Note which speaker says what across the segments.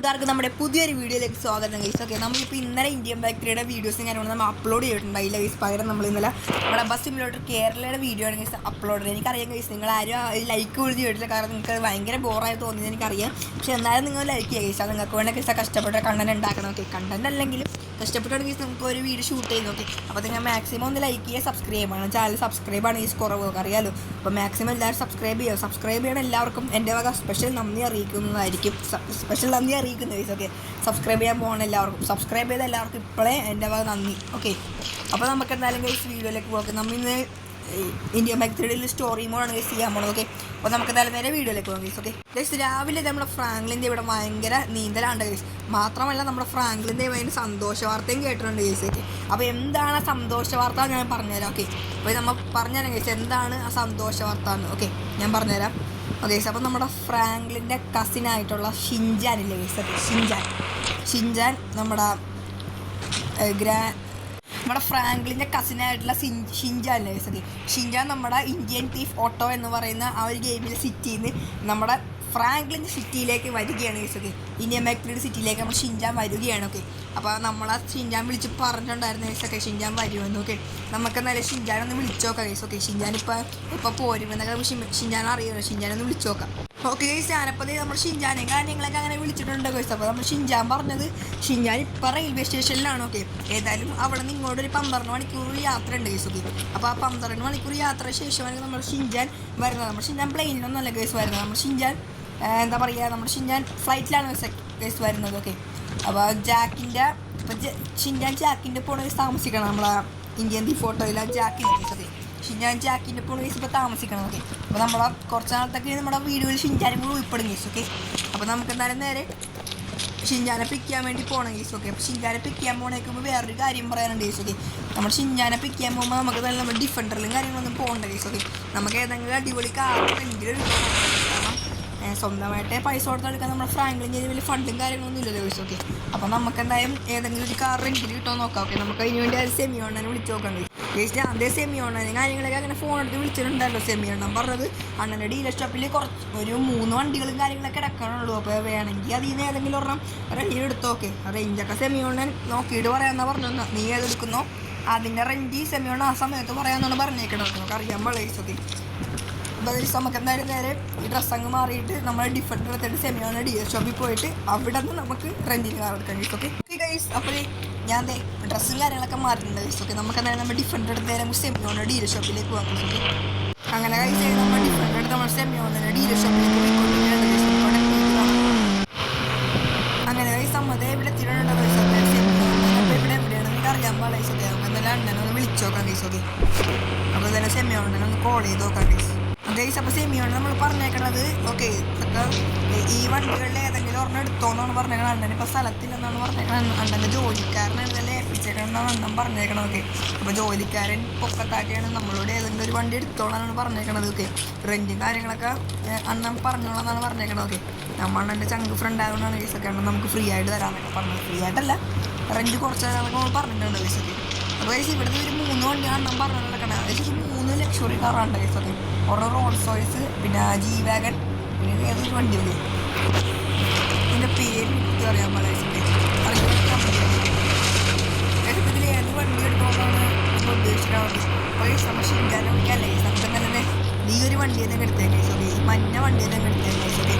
Speaker 1: കൂട്ടുകാർക്ക് നമ്മുടെ പുതിയൊരു വീഡിയോയിലേക്ക് സ്വാഗതം ഗൈസ്. ഓക്കെ, നമ്മളിപ്പോൾ ഇന്നലെ ഇന്ത്യൻ ബാക്ടറിയുടെ വീഡിയോസും കാര്യങ്ങളും നമ്മൾ അപ്ലോഡ് ചെയ്തിട്ടുണ്ടായില്ല ഗൈസ്. പകരം നമ്മൾ ഇന്നലെ നമ്മുടെ ബസ് സിമുലേറ്റർ കേരളയുടെ വീഡിയോ ആണ് ഗൈസ് അപ്ലോഡ് ചെയ്തത്. എനിക്കറിയാം ഗൈസ്, നിങ്ങൾ ആരും ലൈക്ക് പോലും ചെയ്തിട്ടില്ല, കാരണം നിങ്ങൾക്ക് ഭയങ്കര ബോറായി തോന്നിയത് എനിക്കറിയാം. പക്ഷേ എന്നാലും നിങ്ങൾ ലൈക്ക് ചെയ്യുക ഗൈസ്. അത് നിങ്ങൾക്ക് വേണ്ട ഗൈസ് കഷ്ടപ്പെട്ട കണ്ടന്റ് ഉണ്ടാക്കണം. ഓക്കെ, കണ്ടന്റ് അല്ലെങ്കിലും കഷ്ടപ്പെട്ടാണ് ഗൈസ് നമുക്ക് ഒരു വീഡിയോ ഷൂട്ട് ചെയ്ത്. ഓക്കെ, അപ്പോൾ നിങ്ങൾ മാക്സിമം ഒന്ന് ലൈക്ക് ചെയ്യുക, സബ്സ്ക്രൈബ് ചെയ്യണം. ചാനൽ സബ്സ്ക്രൈബാണ് ഗൈസ് കുറവ്, അറിയാലോ. അപ്പോൾ മാക്സിമം എല്ലാവരും സബ്സ്ക്രൈബ് ചെയ്യണം. എല്ലാവർക്കും എൻ്റെ വക സ്പെഷ്യൽ നന്ദി അറിയിക്കുന്നതായിരിക്കും. സ്പെഷ്യൽ നന്ദി അറിയിക്കുന്നത് ഗൈസ്. ഓക്കെ, സബ്സ്ക്രൈബ് ചെയ്യാൻ പോകണം എല്ലാവർക്കും. സബ്സ്ക്രൈബ് ചെയ്ത എല്ലാവർക്കും ഇപ്പോഴേ എൻ്റെ വക നന്ദി. ഓക്കെ, അപ്പോൾ നമുക്ക് എന്തായാലും ഗൈസ് വീഡിയോയിലേക്ക് പോകാം. നമ്മൾ ഇന്ന് ഇന്ത്യൻ ബാക്ടറിയുടെ സ്റ്റോറി മോഡാണ് ഗൈസ് ചെയ്യാൻ പോകുന്നത്. ഓക്കെ, അപ്പോൾ നമുക്ക് എന്തായാലും നേരെ വീഡിയോയിലേക്ക് പോകാം ഗൈസ്. ഓക്കെ ഗൈസ്, രാവിലെ നമ്മുടെ ഫ്രാങ്ക്ലിൻ്റെ ഇവിടെ ഭയങ്കര നീന്തലാണ് ഗൈസ്. മാത്രമല്ല നമ്മുടെ ഫ്രാങ്ക്ലിൻ്റെ ഭയങ്കര സന്തോഷ വാർത്തയും കേട്ടിട്ടുണ്ട് ഗൈസ്. ഓക്കെ, അപ്പോൾ എന്താണ് ആ സന്തോഷ വാർത്ത ഞാൻ പറഞ്ഞുതരാം. ഓക്കെ, അപ്പോൾ നമ്മൾ പറഞ്ഞുതരാം ഗൈസ് എന്താണ് ആ സന്തോഷ വാർത്ത എന്ന്. ഓക്കെ, ഞാൻ പറഞ്ഞുതരാം. ഓക്കെ, അപ്പോൾ നമ്മുടെ ഫ്രാങ്ക്ലിൻ്റെ കസിനായിട്ടുള്ള ഷിൻജാനില്ലേ ഗൈസ്. ഓക്കെ, ഷിൻജാൻ നമ്മുടെ ഫ്രാങ്ക്ലിൻ്റെ കസിനായിട്ടുള്ള ഷിൻജാനില്ലേ ഗൈസ്. ഓക്കെ, ഷിൻജാൻ നമ്മുടെ ഇന്ത്യൻ തീഫ് ഓട്ടോ എന്ന് പറയുന്ന ആ ഒരു ഗെയിമിലെ സിറ്റിയിൽ നിന്ന് നമ്മുടെ ഫ്രാങ്ക്ലിൻ്റെ സിറ്റിയിലേക്ക് വരികയാണ് ഗൈസ്. ഓക്കെ, ഇന്ത്യൻ ബാക്ടറിയുടെ സിറ്റിയിലേക്ക് നമ്മൾ ഷിൻജാൻ വരികയാണ്. ഓക്കെ, അപ്പോൾ നമ്മളെ ഷിൻജാൻ വിളിച്ച് പറഞ്ഞിട്ടുണ്ടായിരുന്നു ഗൈസ്. ഒക്കെ ഷിൻജാൻ വരുമെന്ന്. ഓക്കെ, നമുക്ക് എന്തായാലും ഷിൻജാനൊന്ന് വിളിച്ചു നോക്കാം ഗൈസ്. ഓക്കെ, ഷിൻജാൻ ഇപ്പോൾ പോരുമെന്നൊക്കെ ഷിൻജാൻ അറിയാമല്ലോ. ഷിൻജാനൊന്ന് വിളിച്ചു നോക്കാം. ഓക്കെ ഗൈസ്, ഞാനപ്പോൾ നമ്മൾ ഷിൻജാനെയും കാര്യങ്ങളൊക്കെ അങ്ങനെ വിളിച്ചിട്ടുണ്ട് ഗൈസ്. അപ്പോൾ നമ്മൾ ഷിൻജാൻ പറഞ്ഞത് ഷിൻജാൻ ഇപ്പോൾ റെയിൽവേ സ്റ്റേഷനിലാണ്. ഓക്കെ, ഏതായാലും അവിടെ നിന്ന് ഇങ്ങോട്ടൊരു 12 മണിക്കൂർ യാത്ര ഉണ്ട് ഗൈസ്. ഓക്കെ, അപ്പോൾ ആ 12 മണിക്കൂർ യാത്ര ശേഷമാണ് നമ്മൾ ഷിൻജാൻ വരുന്നത്. നമ്മൾ ഷിൻജാൻ പ്ലെയിനിലൊന്നല്ല ഗൈസ് വരുന്നത്. നമ്മൾ ഷിൻജാൻ എന്താ പറയുക, നമ്മുടെ ഷിൻജാൻ ഫ്ലൈറ്റിലാണ് ഗൈസ് വരുന്നത്. ഓക്കെ, അപ്പോൾ ഷിൻജാൻ ജാക്കിൻ്റെ പോണ ഗൈസ് താമസിക്കണം. നമ്മളെ ഇന്ത്യൻ ദി ഫോട്ടോയിൽ ജാക്കിൻ്റെ ഗൈസ്. ഓക്കെ, ഷിൻജാൻ ജാക്കിൻ്റെ പോണ ഗൈസ് ഇപ്പോൾ താമസിക്കണം. ഓക്കെ, അപ്പോൾ നമ്മളെ കുറച്ച് നാളത്തേക്ക് നമ്മുടെ വീഡിയോയിൽ ഷിൻജാനും കൂടി ഉൾപ്പെടും ഗൈസ്. ഓക്കെ, അപ്പോൾ നമുക്ക് എന്തായാലും നേരെ ഷിൻജാനെ പിക്ക് ചെയ്യാൻ വേണ്ടി പോകണം ഗൈസ്. ഓക്കെ, അപ്പോൾ ഷിൻജാനെ പിക്ക് ചെയ്യാൻ പോകണേക്കുമ്പോൾ വേറൊരു കാര്യം പറയാനുണ്ട് ഗൈസ്. ഓക്കെ, നമ്മൾ ഷിൻജാനെ പിക്ക് ചെയ്യാൻ പോകുമ്പോൾ നമുക്ക് നല്ല നമ്മുടെ ഡിഫൻഡറിലും കാര്യങ്ങളൊന്നും പോകണ്ട ഗൈസ്. ഓക്കെ, നമുക്ക് ഏതെങ്കിലും അടിപൊളി കാറെങ്കിലും സ്വന്തമായിട്ട് പൈസ കൊടുത്തെടുക്കാൻ നമ്മുടെ ഫ്രാങ്ക്ലിൻ വലിയ ഫണ്ടും കാര്യങ്ങളൊന്നും ഇല്ലല്ലോ ഗൈസ്. ഓക്കെ, അപ്പോൾ നമുക്ക് എന്തായാലും ഏതെങ്കിലും ഒരു കാർ റെൻറ്റിന് കിട്ടുമോ നോക്കാം. ഓക്കെ, നമുക്ക് അതിന് വേണ്ടി അത് സെമിയോണ്ണനെ വിളിച്ച് നോക്കാം ഗൈസ്. ഞാൻ അതേ സെമിയോണ്ണനും കാര്യങ്ങളൊക്കെ അങ്ങനെ ഫോൺ എടുത്ത് വിളിച്ചിട്ടുണ്ടല്ലോ. സെമിയോണ്ണൻ പറഞ്ഞത് അണ്ണൻ്റെ ഡീലർ ഷോപ്പിൽ ഒരു 3 വണ്ടികളും കാര്യങ്ങളൊക്കെ കിടക്കാനുള്ളൂ. അപ്പോൾ വേണമെങ്കിൽ അതിൽ നിന്ന് ഏതെങ്കിലും ഒരെണ്ണം റെൻറ്റിന് എടുത്തോ. ഓക്കെ, റേഞ്ചൊക്കെ സെമിയോണ്ണൻ നോക്കിയിട്ട് പറയാമെന്നാണ് പറഞ്ഞത്. നീ ഏതെടുക്കുന്നോ അതിൻ്റെ റെൻറ്റ് സെമിയോണ്ണൻ ആ സമയത്ത് പറയാമെന്നാണ് പറഞ്ഞേക്കണത്. നമുക്ക് അറിയാൻ പാടില്ല ഗൈസ്. ഓക്കെ, അപ്പോൾ നമുക്ക് എന്തായാലും നേരെ ഈ ഡ്രസ്സ് അങ്ങ് മാറിയിട്ട് നമ്മൾ ഡിഫൻഡർ എടുത്തിട്ട് സെമിയോണ്ണ ഡീലർ ഷോപ്പിൽ പോയിട്ട് അവിടെ നിന്ന് നമുക്ക് റെൻറ്റിന് കാർ എടുക്കാൻ ഗൈസ്. ഓക്കെ ഗൈസ്, അപ്പോൾ ഞാൻ ഡ്രസ്സും കാര്യങ്ങളൊക്കെ മാറിയിട്ടുണ്ട് ഗൈസ്. ഓക്കെ, നമുക്ക് എന്തായാലും നമ്മൾ ഡിഫൻഡർ എടുത്ത് നമുക്ക് സെമിയോണ്ണ ഡീലർ ഷോപ്പിലേക്ക് പോകാം. ഓക്കെ, അങ്ങനെ ഗൈസ് നമ്മൾ ഡിഫൻഡർ എടുത്ത് നമ്മൾ സെമിയോണ്ണ ഡീലർ ഷോപ്പിലേക്ക് പോയിക്കൊണ്ടിരിക്കുകയാണ് ഗൈസ്. അങ്ങനെ ഗൈസ് നമ്മതേ ഇവിടെ എത്തിയിട്ടുണ്ടോ ഗൈസ്. അപ്പോൾ ഇവിടെ എവിടെയാണെന്ന് അറിയാൻ പാടില്ല ഗൈസ്. ഓക്കെ, നമുക്ക് എന്തായാലും അണ്ണനെ ഒന്ന് വിളിച്ച് നോക്കാം ഗൈസ്. ഓക്കെ, അപ്പോൾ എന്തായാലും സെമിയോണ്ണനെ ഒന്ന് കോൾ ചെയ്ത് നോക്കാം ഗൈസ്. ഗൈസ്, അപ്പോൾ സെമിയോണ് നമ്മൾ പറഞ്ഞേക്കണത്. ഓക്കെ, ഈ വണ്ടികളിൽ ഏതെങ്കിലും ഒരെണ്ണം എടുത്തോന്നാണ് പറഞ്ഞേക്കണത്. അണ്ണന് ഇപ്പോൾ സ്ഥലത്തില്ലെന്നാണ് പറഞ്ഞേക്കണത്. അണ്ണൻ്റെ ജോലിക്കാരനാണ് ഇതെല്ലാം ഏൽപ്പിച്ചേക്കണമെന്നാണ് അണ്ണൻ പറഞ്ഞേക്കണത്. ഓക്കെ, അപ്പോൾ ജോലിക്കാരൻ പൊക്കത്താക്കിയാണ് നമ്മളോട് ഏതെങ്കിലും ഒരു വണ്ടി എടുത്തോളാന്നാണ് പറഞ്ഞേക്കണത്. ഓക്കെ, റെൻറ്റും കാര്യങ്ങളൊക്കെ അണ്ണൻ പറഞ്ഞോളാന്നാണ് പറഞ്ഞേക്കണത്. ഓക്കെ, നമ്മൾ അണ്ണൻ്റെ ചങ്ക് ഫ്രണ്ട് ആയതുകൊണ്ടാണ് ഗൈസ്. ഒക്കെ അണ്ണൻ നമുക്ക് ഫ്രീ ആയിട്ട് തരാമെന്നൊക്കെ പറഞ്ഞത്. ഫ്രീ ആയിട്ടല്ല, റെൻറ്റ് കുറച്ച് തരാമെന്നൊക്കെ നമ്മൾ പറഞ്ഞിട്ടുണ്ട് ഗൈസ്. ഒക്കെ, അപ്പോൾ ഗൈസ് ഇവിടുന്ന് ഒരു 3 വണ്ടിയാണ് അണ്ണൻ പറഞ്ഞു നടക്കണത്. ഏകദേശം 3 ലക്ഷറി കാറാണ് ഗൈസ്. ഒക്കെ, ഓരോ റോൾസ് റോയ്സ്, പിന്നെ ജി വാഗൺ, പിന്നെ ഏതൊരു വണ്ടി വരും. ഇതിൻ്റെ പേര് എനിക്ക് അറിയാൻ പാടില്ല. ഇതിൽ ഏത് വണ്ടി എടുക്കണമെന്നാണ് നമ്മൾ ഉദ്ദേശിക്കുന്നത്. അപ്പോൾ ഈ നമ്മൾ ഷിൻജാനെ വിളിക്കാല്ലേ നമുക്ക് നല്ല ഈ ഒരു വണ്ടി തന്നെ എടുത്തേക്കാം ഗൈസ്. ഓക്കെ, ഈ മഞ്ഞ വണ്ടി തന്നെ എടുത്തേക്കാം ഗൈസ്. ഓക്കെ,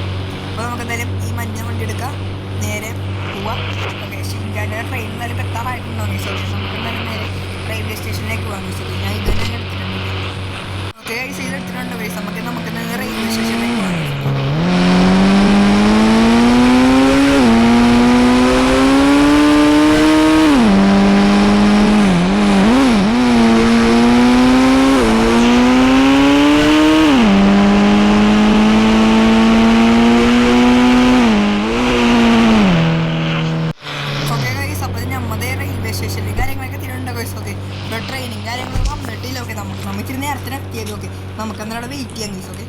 Speaker 1: അപ്പോൾ നമുക്ക് എന്തായാലും ഈ മഞ്ഞ വണ്ടി എടുക്കാം, നേരെ പോവാം. ഓക്കെ, ഷിൻജാൻ്റെ ട്രെയിൻ എന്തായാലും എത്താറായിട്ടുണ്ടോ ഗൈസ്. ഓക്കെ, നമുക്ക് എന്തായാലും നേരെ റെയിൽവേ സ്റ്റേഷനിലേക്ക് പോകാം ഗൈസ്. ഓക്കെ, ഞാൻ ഇത് തന്നെ എടുത്തിട്ടുണ്ട്. ഓക്കെ ഗൈസ്, ഇതിലെടുത്തിട്ടുണ്ട് ഗൈസ്. നമുക്ക് നേരെ റെയിൽവേ സ്റ്റേഷനിലേക്ക് പോകാം. ട്രെയിനിങ് കാര്യങ്ങളൊക്കെ വന്നിട്ടില്ല. ഓക്കെ, നമുക്ക് ഇച്ചിരി നേരത്തിന് എത്തിയത്. ഓക്കെ, നമുക്ക് എന്താണ് വെയിറ്റ് ചെയ്യാം ഗൈസ്. ഓക്കെ,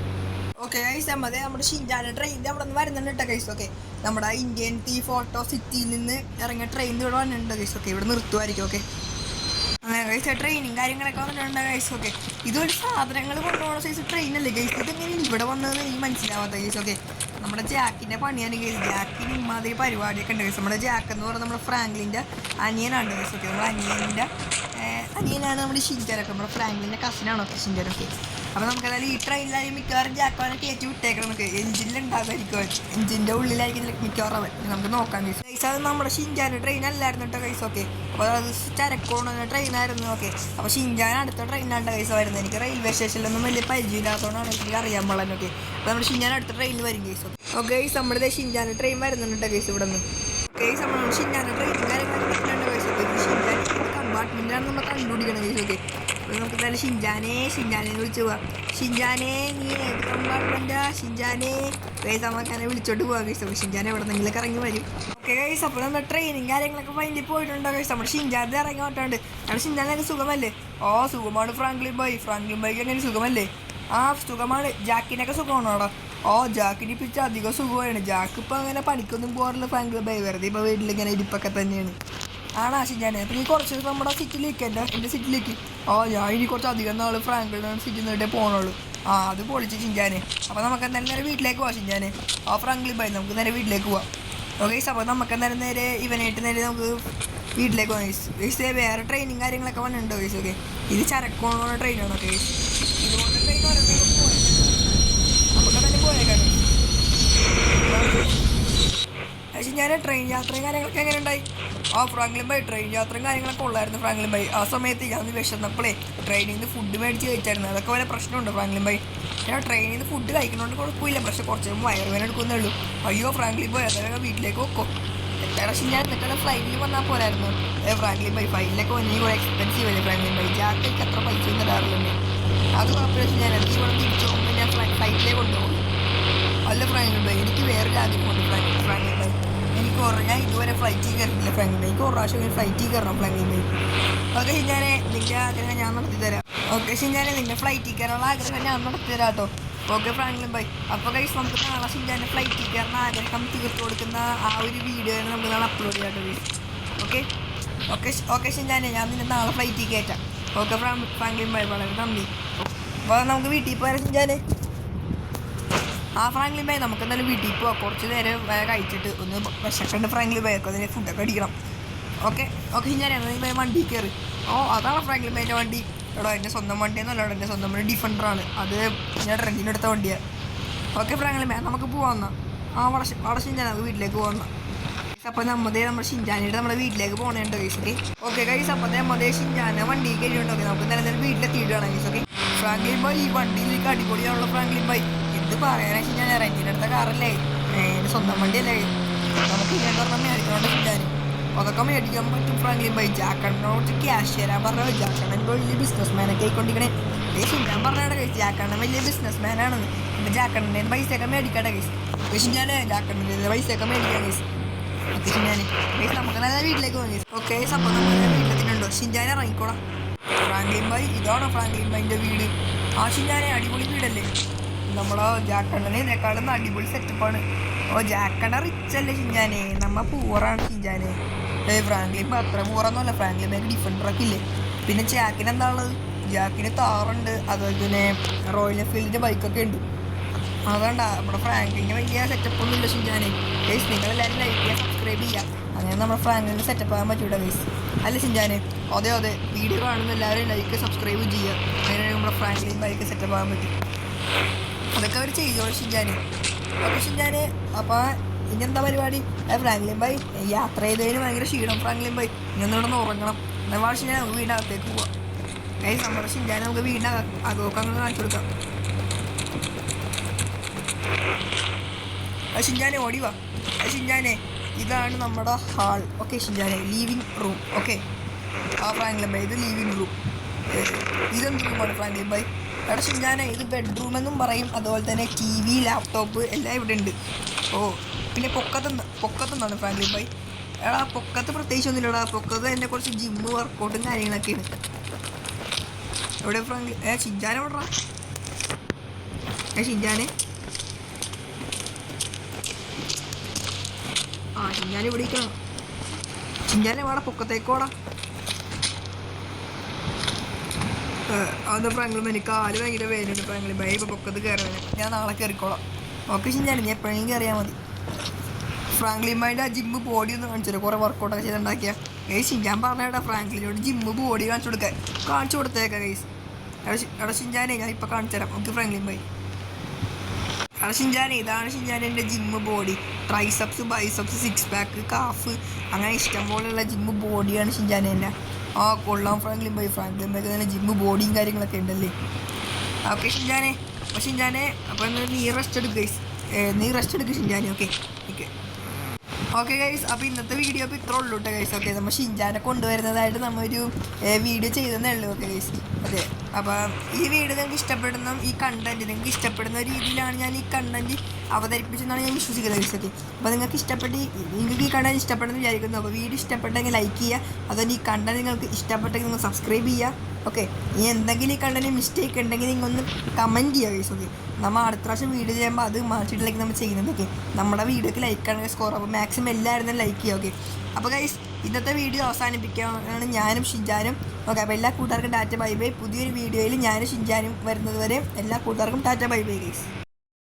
Speaker 1: ഓക്കെ ഗൈസ്, നമ്മുടെ ഷിൻജാൻ്റെ ട്രെയിനിൻ്റെ അവിടെ നിന്ന് വരുന്നുണ്ട് കേട്ടോ ഗൈസ്. ഓക്കെ, നമ്മുടെ ഇന്ത്യൻ തീഫ് ഓട്ടോ സിറ്റിയിൽ നിന്ന് ഇറങ്ങിയ ട്രെയിൻ ഇവിടെ വന്നിട്ടുണ്ട് ഗൈസ്. ഓക്കെ, ഇവിടെ നിർത്തുമായിരിക്കും. ഓക്കെ, അങ്ങനെ ഗൈസ് ട്രെയിനും കാര്യങ്ങളൊക്കെ വന്നിട്ടുണ്ട് ഗൈസ്. ഓക്കെ, ഇതൊരു സാധനങ്ങൾ കൊണ്ടുപോകുന്ന സൈസ് ട്രെയിനല്ലേ ഗൈസ്. ഇതെങ്ങനെ ഇവിടെ വന്നതെന്ന് എനിക്ക് മനസ്സിലാവാത്ത ഗൈസ്. ഓക്കെ, നമ്മൾ നമ്മുടെ ജാക്കിൻ്റെ പണിയാണ് കേസ്. ജാക്കിന് ഇമാതിരി പരിപാടിയൊക്കെ ഉണ്ട് കേസ്. നമ്മുടെ ജാക്ക് എന്ന് പറയുന്നത് നമ്മുടെ ഫ്രാങ്ക്ലിൻ്റെ അനിയനാണ് കേസ്. ഓക്കെ, നമ്മുടെ അനിയനാണ് നമ്മുടെ ഷിൻചാനൊക്കെ. നമ്മുടെ ഫ്രാങ്ക്ലിൻ്റെ കസിനാണ് ഒക്കെ ഷിൻചാനൊക്കെ. അപ്പോൾ നമുക്കതായത് ഈ ട്രെയിനിലായാലും മിക്കവാറും ജാക്കാനെ കയറ്റി വിട്ടേക്കണം. നമുക്ക് എഞ്ചിനിലുണ്ടാകുമായിരിക്കും, എഞ്ചിൻ്റെ ഉള്ളിലായിരിക്കും മിക്കവാറും അവൻ. നമുക്ക് നോക്കാം കേസ്. കൈസ് അത് നമ്മുടെ ഷിൻചാൻ്റെ ട്രെയിൻ അല്ലായിരുന്നു കേട്ടോ കൈസ്. ഓക്കെ, അപ്പോൾ അത് ചരക്കോണ ട്രെയിനായിരുന്നു. ഓക്കെ, അപ്പോൾ ഷിൻചാൻ അടുത്ത ട്രെയിനാണ് കൈസ് വരുന്നത്. എനിക്ക് റെയിൽവേ സ്റ്റേഷനിലൊന്നും വലിയ പരിചയമില്ലാത്തതുകൊണ്ടാണ് എനിക്ക് അറിയാൻ പാടില്ല. ഓക്കെ, അപ്പോൾ നമ്മുടെ ഷിൻചാൻ അടുത്ത ട്രെയിനിൽ വരും കേസ്. ഓക്കെ ഗൈസ്, നമ്മുടെ ഷിൻചാൻ്റെ ട്രെയിൻ വരുന്നുണ്ട് കേസ് ഇവിടെ നിന്ന്. കേസ് നമ്മൾ ഷിൻചാൻ്റെ ട്രെയിനും കാര്യങ്ങളൊക്കെ കേസ്. ഷിൻചാൻ കമ്പാർട്ട്മെൻറ്റാണ് നമ്മൾ കണ്ടുപിടിക്കണം കേസ്. ഓക്കെ, അപ്പോൾ നമുക്ക് എന്തായാലും ഷിൻചാനെ വിളിച്ചു പോവാം. ഷിൻചാനെ നീ ഏത് കമ്പാർട്ട്മെൻറ്റാ ഷിൻചാനെ? ഗൈസ് നമുക്കങ്ങനെ വിളിച്ചോട്ട് പോവാം കേസ്. അപ്പോൾ ഷിൻചാൻ എവിടെ നിന്നെങ്കിലൊക്കെ ഇറങ്ങി വരും. ഓക്കെ ഗൈസ്, അപ്പോൾ നമ്മുടെ ട്രെയിനും കാര്യങ്ങളൊക്കെ ഫൈനലി പോയിട്ടുണ്ടോ ഗൈസ്? നമ്മുടെ ഷിൻചാൻ്റെ ഇറങ്ങി പോയിട്ടുണ്ട്. നമ്മുടെ ഷിൻചാനൊക്കെ സുഖമല്ലേ? ഓ സുഖമാണ് ഫ്രാങ്ക്ലിൻ ബൈക്ക് അങ്ങനെ സുഖമല്ലേ? ആ സുഖമാണ്. ജാക്കിനൊക്കെ സുഖമാണോ അവിടെ? ഓ ജാക്കിന് ഇപ്പം ഇച്ചിരി അധികം സുഖമാണ്. ജാക്ക് ഇപ്പം അങ്ങനെ പണിക്കൊന്നും പോകാറില്ല ഫ്രാങ്ക്ലിൻ ബൈ, വെറുതെ ഇപ്പോൾ വീട്ടിലിങ്ങനെ ഇരിപ്പൊക്കെ തന്നെയാണ്. ആണോ ഷിൻചാനെ? അപ്പം നീ കുറച്ച് നമ്മുടെ സിറ്റിലേക്ക് എൻ്റെ സിറ്റിലേക്ക്. ഓ ഞാൻ ഇനി കുറച്ച് അധികം നാൾ ഫ്രാങ്ക്ലിൻ സിറ്റിയിൽ നിന്നിട്ടേ പോകണുള്ളൂ. ആ അത് പൊളിച്ച് ഷിൻചാനെ. അപ്പോൾ നമുക്ക് എന്തായാലും നേരെ വീട്ടിലേക്ക് പോവാം ഷിൻചാനെ. ആ ഫ്രാങ്ക്ലിൻ ബൈ നമുക്ക് നേരെ വീട്ടിലേക്ക് പോവാം. ഓക്കെ, അപ്പോൾ നമുക്ക് എന്തായാലും നേരെ ഇവനായിട്ട് നേരെ നമുക്ക് വീട്ടിലേക്ക് പോകാം ഗൈസ്. വേറെ ട്രെയിനും കാര്യങ്ങളൊക്കെ വന്നിട്ടുണ്ടോ ഗൈസ്? ഓക്കെ, ഇത് ചരക്കോണ ട്രെയിനാണ്. ഓക്കെ, ഇതുപോലെ ട്രെയിൻ നമുക്ക് തന്നെ പോയേക്കാം. പക്ഷേ ഞാൻ ട്രെയിൻ യാത്രയും കാര്യങ്ങളൊക്കെ എങ്ങനെ ഉണ്ടായി? ആ ഫ്രാങ്ക്ലിൻ ബൈ ട്രെയിൻ യാത്രയും കാര്യങ്ങളൊക്കെ ഉള്ളായിരുന്നു ഫ്രാങ്ക്ലിൻ ബൈ. ആ സമയത്ത് ഞാൻ വിശന്നപ്പോഴേ ട്രെയിനിൽ നിന്ന് ഫുഡ് മേടിച്ച് കഴിച്ചായിരുന്നു. അതൊക്കെ വരെ പ്രശ്നമുണ്ട് ഫ്രാങ്ക്ലിൻ ബൈ. ഞാൻ ട്രെയിനിൽ നിന്ന് ഫുഡ് കഴിക്കുന്നതുകൊണ്ട് കുഴപ്പമില്ല, പക്ഷേ കുറച്ച് വയറുവേന എടുക്കുന്നേ ഉള്ളൂ. അയ്യോ ഫ്രാങ്ക്ലിൻ ബൈ അതൊക്കെ വീട്ടിലേക്ക് വെക്കോ. പക്ഷേ ഞാൻ നിൽക്കുന്ന ഫ്ലൈറ്റിൽ വന്നാൽ പോരായിരുന്നു ഫ്രാങ്ക്ലിൻ ബൈ. ഫ്ലൈറ്റിലൊക്കെ വന്നാൽ കുറേ എക്സ്പെൻസീവ് അല്ലേ ഫ്രാങ്ക്ലിൻ ബൈ? ജാക്കിക്ക് അത്ര പൈസ ഒന്നും തരാറില്ലല്ലേ? അത് കുഴപ്പമില്ല. ഞാൻ എന്ത് ഇവിടെ തിരിച്ചു പോകുമ്പോൾ ഞാൻ ഫ്ലൈറ്റിലേക്ക് കൊണ്ടുപോകും. അല്ല ഫ്രാങ്ക്ലിൻ ബൈ, എനിക്ക് വേറൊരു ആഗ്രഹമുണ്ട് ഫ്രാങ്ക്ലിൻ ബൈ. ഞാൻ ഇതുവരെ ഫ്ലൈറ്റിൽ കയറിയില്ല ഫ്രാങ്ക്ലിൻ ബൈ. എനിക്ക് ഒരു പ്രാവശ്യം ഫ്ലൈറ്റിൽ കയറണം ഫ്രാങ്ക്ലിൻ ബൈ. ഓക്കെ ഷിൻചാനെ, നിൻ്റെ ആഗ്രഹം ഞാൻ നടത്തി തരാം. ഓക്കെ ഷിൻചാനെ, നിൻ്റെ ഫ്ലൈറ്റിൽ കയറാനുള്ള ആഗ്രഹം ഞാൻ നടത്തി തരാം കേട്ടോ. Okay Franklin bye. അപ്പോൾ ഗൈസ് നമുക്ക് നാളെ ഷിൻചാൻ്റെ ഫ്ലൈറ്റിൽ കയറുന്ന ആഗ്രഹം തീർത്തു കൊടുക്കുന്ന ആ ഒരു വീഡിയോ നമുക്ക് നാളെ അപ്ലോഡ് ചെയ്യാം കേട്ടോ ഗൈസ്. ഓക്കെ ഓക്കെ ഓക്കെ ഷിൻചാനെ, ഞാൻ നിന്നെ നാളെ ഫ്ലൈറ്റിൽ കയറ്റാം. ഓക്കെ ഫ്രാങ്ക്ലിൻ ബൈ, വളരെ നന്ദി. അപ്പോൾ നമുക്ക് വീട്ടിൽ പോയാൽ ഷിൻചാനെ. ആ ഫ്രാങ്ക്ലിൻ ബൈ നമുക്ക് എന്തായാലും വീട്ടിൽ പോവാം. കുറച്ച് നേരം കഴിച്ചിട്ട് ഒന്ന് വിശക്കണ്ട് ഫ്രാങ്ക്ലിൻ ബൈ ഒക്കെ അതിന് ഫുഡൊക്കെ അടിക്കണം. ഓക്കെ ഓക്കെ ഷിൻചാനെ, നീ ബൈ വണ്ടി കയറി. ഓ അതാണ് ഫ്രാങ്ക്ലിൻ ബൈൻ്റെ വണ്ടി. എടോ എൻ്റെ സ്വന്തം വണ്ടിയൊന്നുമല്ല, എൻ്റെ സ്വന്തം വണ്ടി ഡിഫൻഡറാണ്. അത് ഞാൻ റെൻറ്റിനെടുത്ത വണ്ടിയാണ്. ഓക്കെ ഫ്രാങ്ക്ലിൻ ബൈ നമുക്ക് പോവാമെന്നാ. ആ അവിടെ ഷിൻചാൻ നമുക്ക് വീട്ടിലേക്ക് പോകാമെന്നാ. അപ്പോൾ നമ്മുടെ ഷിൻചാനായിട്ട് നമ്മുടെ വീട്ടിലേക്ക് പോകണേണ്ടോ ഗൈസ്? ഓക്കെ ഓക്കെ ഗൈസ്, അപ്പോൾ നമ്മുടെ ഷിൻചാനെ വണ്ടി കഴിയുണ്ടോ? നമുക്ക് എന്തായാലും വീട്ടിലെത്തിയിട്ടാണ് ഗൈസ്. ഓക്കെ ഫ്രാങ്ക്ലിൻ ബൈ, ഈ വണ്ടിയിലേക്ക് അടിപൊളിയാണല്ലോ ഫ്രാങ്ക്ലിൻ ബൈ. എന്ത് പറയാനാ ഷിൻചാൻ, റെൻറ്റിനെടുത്ത കാറല്ലേ, എൻ്റെ സ്വന്തം വണ്ടിയല്ലേ. നമുക്ക് ഇങ്ങനെ പറഞ്ഞാൽ മേടിക്കണോണ്ട് ഷിൻചാൻ അതൊക്കെ മേടിക്കാൻ പറ്റും ഫ്രാങ്ക്ലിൻ ബൈ. ജാക്കണ്ണോട് ക്യാഷ് തരാൻ പറഞ്ഞത്. ജാക്കണ്ണൻ വലിയ ബിസിനസ് മാനൊക്കെ ആയിക്കൊണ്ടിരിക്കണേ. ഷിൻചാൻ പറഞ്ഞാണ് ഗൈസ്, ജാക്കണ്ണൻ വലിയ ബിസിനസ് മാനാണെന്ന്. എൻ്റെ ജാക്കണ്ണൻ്റെ പൈസയൊക്കെ മേടിക്കട്ടെ ഗൈസ്. ഷിൻചാനെ ജാക്കണ്ണൻ്റെ പൈസയൊക്കെ മേടിക്കാം ഗൈസ്. ഓക്കെ ഷിൻചാനെ ഗൈസ്, നമുക്ക് നല്ല വീട്ടിലേക്ക് പോകാം ഗൈസ്. ഓക്കെ അപ്പോൾ നമ്മൾ വീട്ടിലെത്തിയിട്ടുണ്ടോ? ഷിൻചാനെ ഇറങ്ങിക്കോളാം. ഫ്രാങ്ക്ലിൻ ബൈ ഇതാണോ ഫ്രാങ്ക്ലിൻ ബൈൻ്റെ വീട്? ആ ഷിൻചാനെ അടിപൊളി വീടല്ലേ? നമ്മളോ ജാക്കണ്ണനെ ഇതിനേക്കാളും അടിപൊളി സെറ്റപ്പാണ്. ഓ ജാക്കണ്ണ റിച്ച് അല്ലേ ഷിൻചാനെ? നമ്മ പൂറാണ് ഷിൻചാനെ. ഫ്രാങ്ക്ലിൻ ബൈ അത്ര പൂറൊന്നുമല്ല. ഫ്രാങ്ക്ലിൻ ബൈക്ക് ഡിഫൻഡറൊക്കെ ഇല്ലേ. പിന്നെ ജാക്കിന് എന്താ ഉള്ളത്? ജാക്കിന് താറുണ്ട്, അതുപോലെ തന്നെ റോയൽ എൻഫീൽഡിൻ്റെ ബൈക്കൊക്കെ ഉണ്ട്. അതുകൊണ്ട നമ്മുടെ ഫ്രാങ്ക്ലിന് വലിയ സെറ്റപ്പൊന്നും ഇല്ല ഷിൻചാനെ. ഗൈസ് നിങ്ങളെല്ലാവരും ലൈക്ക് ചെയ്യുക, സബ്സ്ക്രൈബ് ചെയ്യുക. അങ്ങനെ നമ്മുടെ ഫ്രാങ്ക്ലിന് സെറ്റപ്പ് ആകാൻ പറ്റൂല ഗൈസ്. അല്ല ഷിൻചാനെ? അതെ അതെ, വീഡിയോ കാണുന്ന എല്ലാവരും ലൈക്ക് സബ്സ്ക്രൈബ് ചെയ്യുക. അങ്ങനെ നമ്മുടെ ഫ്രാങ്ക്ലിൻ ബൈക്ക് സെറ്റപ്പ് ആകാൻ പറ്റും. അതൊക്കെ അവർ ചെയ്തോളൂ ഷിൻചാനെ. ഓക്കെ ഷിൻചാനെ, അപ്പോൾ ഇനി എന്താ പരിപാടി? ഫ്രാങ്ക്ലിൻ ബൈ യാത്ര ചെയ്തതിന് ഭയങ്കര ക്ഷീണം ഫ്രാങ്ക്ലിൻ ബൈ. ഇനി ഒന്നുകൂടെ ഉറങ്ങണം. എന്നാൽ ഷിൻചാൻ നമുക്ക് വീടിനകത്തേക്ക് പോവാം. ഗൈസ് നമ്മുടെ ഷിൻചാനെ നമുക്ക് വീടിനകത്തൊക്കെ അങ്ങനെ കാണിച്ചു കൊടുക്കാം. ഷിൻചാനെ ഓടിവാ. ഷിൻചാനെ ഇതാണ് നമ്മുടെ ഹാൾ. ഓക്കെ ഷിൻചാനെ, ലീവിങ് റൂം. ഓക്കെ ആ ഫ്രാങ്ക്ലിൻ ബൈ ഇത് ലീവിങ് റൂം. ഇതെന്ത് റൂമാണ് ഫ്രാങ്ക്ലിൻ ബൈ? എടാ ഷിൻചാനെ ഇത് ബെഡ്റൂം എന്നും പറയും. അതുപോലെ തന്നെ TV, ലാപ്ടോപ്പ് എല്ലാം ഇവിടെ ഉണ്ട്. ഓ പിന്നെ പൊക്കത്തെന്താണ് ഫ്രാങ്ക്ലിൻ ബൈ? എടാ പൊക്കത്ത് പ്രത്യേകിച്ച് ഒന്നുമില്ലടാ. പൊക്കത്ത് എൻ്റെ കുറച്ച് ജിമ്മ് വർക്കൗട്ടും കാര്യങ്ങളൊക്കെയാണ്. എവിടെ ഫ്രാങ്ക്ലിൻ? ഷിൻചാനെ എവിടെടാ? ഷിൻചാനെ ഷിൻചാൻ ഇവിടെ ഇരിക്കണം. ഷിൻചാനെ വേടാ പൊക്കത്തേക്കോടാ. അതെന്താ ഫ്രാങ്ക്ലിൻ ബൈ? എനിക്ക് കാല് ഭയങ്കര വേദനയുണ്ട് ഫ്രാങ്ക്ലിൻ ബൈ. ഇപ്പോൾ പൊക്കത്ത് കയറാൻ ഞാൻ നാളെ കയറിക്കോളാം. ഓക്കെ ഷിൻജാൻ നീ എപ്പോഴെങ്കിലും അറിയാൽ മതി. ഫ്രാങ്ക്ലിൻമായിട്ട് ആ ജിമ്മ് ബോഡി ഒന്ന് കാണിച്ചു കുറേ വർക്കൗട്ടൊക്കെ ചെയ്തുണ്ടാക്കിയ ഗൈസ്. ഞാൻ പറഞ്ഞേട്ടാ ഫ്രാങ്ക്ലിനോട് ജിമ്മ് ബോഡി കാണിച്ചു കൊടുത്തേക്കാം ഗൈസ്. എടാ ഷിൻജാനെ ഞാൻ ഇപ്പോൾ കാണിച്ചു തരാം. ഓക്കെ ഫ്രാങ്ക്ലിൻ ഭായി. എടാ ഷിൻജാനെ ഇതാണ് ഷിൻജാനെ എൻ്റെ gym body. Triceps, biceps, six pack, calf അങ്ങനെ ഇഷ്ടം പോലെയുള്ള ജിമ്മ് ബോഡിയാണ് ഷിൻജാനെ എൻ്റെ. ആ കൊള്ളാം ഫ്രാങ്ക്ലിൻ ഭായി തന്നെ ജിമ്മ് ബോഡിയും കാര്യങ്ങളൊക്കെ ഉണ്ടല്ലേ. ഓക്കെ ഷിൻജാനെ അപ്പോൾ നീ റെസ്റ്റ് എടുക്കുക ഗൈസ്. നീ റെസ്റ്റ് എടുക്കുക ഷിൻജാനെ. Okay okay guys. അപ്പോൾ ഇന്നത്തെ വീഡിയോ ഇപ്പോൾ ഇത്ര ഉള്ളൂ കേട്ടോ ഗൈസ്. ഓക്കെ നമ്മൾ ഷിൻജാനെ കൊണ്ടുവരുന്നതായിട്ട് നമ്മൊരു വീഡിയോ ചെയ്തതേ ഉള്ളൂ. Okay guys. അതെ, അപ്പോൾ ഈ വീഡിയോ നിങ്ങൾക്ക് ഇഷ്ടപ്പെടുന്ന ഈ കണ്ടൻറ്റ് നിങ്ങൾക്ക് ഇഷ്ടപ്പെടുന്ന രീതിയിലാണ് ഞാൻ ഈ കണ്ടൻറ്റ് അവതരിപ്പിച്ചെന്നാണ് ഞാൻ വിശ്വസിക്കുന്നത് ഗൈസ്. ഓക്കെ, അപ്പോൾ നിങ്ങൾക്ക് ഈ കണ്ടൻറ്റ് ഇഷ്ടപ്പെടുന്ന വിചാരിക്കുന്നു. അപ്പോൾ വീഡിയോ ഇഷ്ടപ്പെട്ടെങ്കിൽ ലൈക്ക് ചെയ്യുക. അതുകൊണ്ട് ഈ കണ്ടൻറ്റ് നിങ്ങൾക്ക് ഇഷ്ടപ്പെട്ടെങ്കിൽ നിങ്ങൾ സബ്സ്ക്രൈബ് ചെയ്യുക. ഓക്കെ, ഇനി എന്തെങ്കിലും ഈ കണ്ടൻറ്റ് മിസ്റ്റേക്ക് ഉണ്ടെങ്കിൽ നിങ്ങൾ ഒന്ന് കമൻറ്റ് ചെയ്യുക ഗൈസ്. ഓക്കെ, നമ്മൾ അടുത്ത പ്രാവശ്യം വീഡിയോ ചെയ്യുമ്പോൾ അത് മാറ്റിയിട്ടില്ലെങ്കിൽ നമ്മൾ ചെയ്യുന്നത്. ഓക്കെ, നമ്മുടെ വീഡിയോക്ക് ലൈക്കാണ് സ്കോർ. അപ്പോൾ മാക്സിമം എല്ലാവരും ലൈക്ക് ചെയ്യുക. ഓക്കെ, അപ്പോൾ ഗൈസ് ഇന്നത്തെ വീഡിയോ അവസാനിപ്പിക്കാനാണ് ഞാനും ഷിൻജാനും. ഓക്കെ, അപ്പോൾ എല്ലാ കൂട്ടുകാർക്കും ടാറ്റ ബൈ ബൈ. പുതിയൊരു വീഡിയോയിൽ ഞാനും ഷിൻജാനും വരുന്നത് വരെ എല്ലാ കൂട്ടുകാർക്കും ടാറ്റ ബൈ ബൈ ഗൈസ്.